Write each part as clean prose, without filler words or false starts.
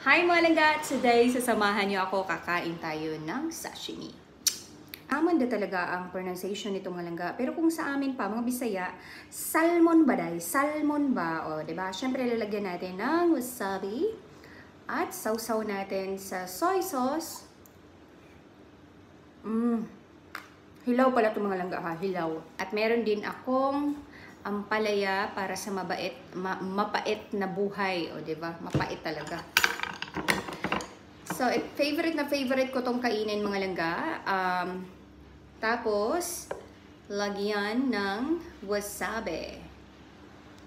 Hi mga langga! Today, sasamahan niyo ako, kakain tayo ng sashimi. Amanda talaga ang pronunciation nito mga langga. Pero kung sa amin pa, mga Bisaya, salmon ba day? Salmon ba? O, diba? Siyempre, lalagyan natin ng wasabi. At sausaw natin sa soy sauce. Hilaw pala itong mga langga ha, hilaw. At meron din akong ampalaya para sa mapait na buhay. O, diba? Mapait talaga. So, favorite ko tong kainin mga langga. Tapos, lagyan ng wasabi.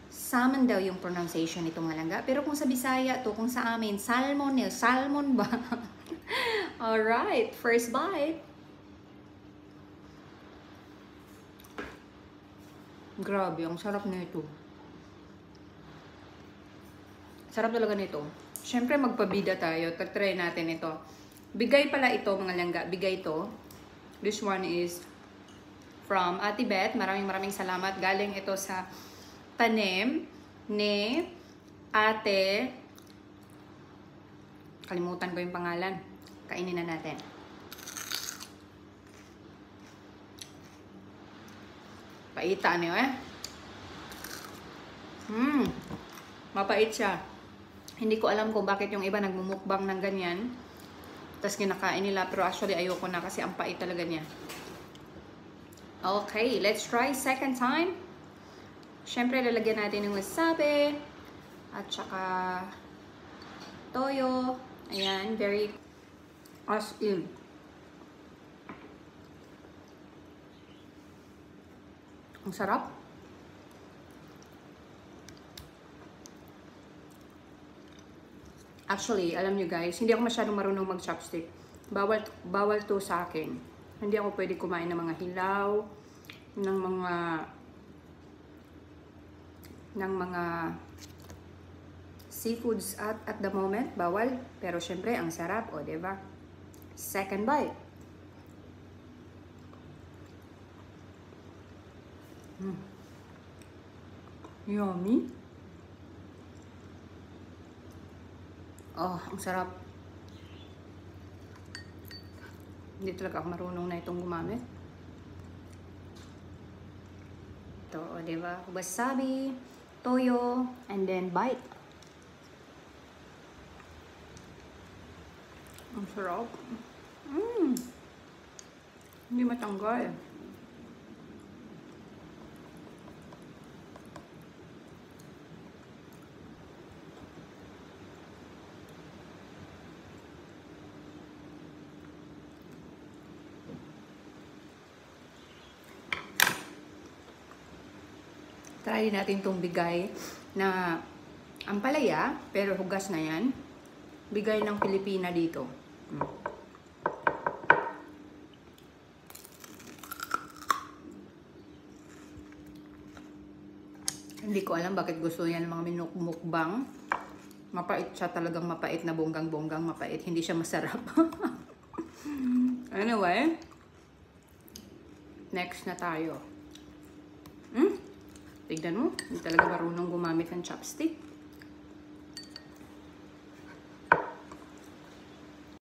Salmon daw yung pronunciation nito mga langga. Pero kung sa Bisaya to, kung sa amin, salmon eh. Salmon ba? Alright, first bite. Grabe, ang sarap nito. Sarap talaga nito. Siyempre, magpabida tayo. Try natin ito. Bigay pala ito, mga langga. Bigay ito. This one is from Ate Beth. Maraming salamat. Galing ito sa tanim ni Ate. Kalimutan ko yung pangalan. Kainin na natin. Paita niyo eh. Mapait siya. Hindi ko alam kung bakit yung iba nagmumukbang ng ganyan. Tapos kinakain nila. Pero actually ayoko na kasi ang pait talaga niya. Okay, let's try second time. Siyempre lalagyan natin ng wasabi. At saka toyo. Ayan, very as in. Ang sarap. Actually, alam nyo guys, hindi ako masyadong marunong mag-chopstick. Bawal to sa akin. Hindi ako pwede kumain ng mga hilaw, ng mga seafoods at the moment. Bawal. Pero syempre, ang sarap. O, diba? Second bite. Yummy. Oh, ang sarap. Hindi talaga ako marunong na itong gumamit. Ito, diba? Wasabi, toyo, and then bite. Ang sarap. Hindi matanggal. Try natin itong bigay na ampalaya, pero hugas na yan. Bigay ng Pilipina dito. Hindi ko alam bakit gusto yan ng mga minukmukbang. Mapait siya, talagang mapait na bonggang-bonggang mapait. Hindi siya masarap. Anyway, next na tayo. Tignan mo, hindi talaga marunong gumamit ng chopstick.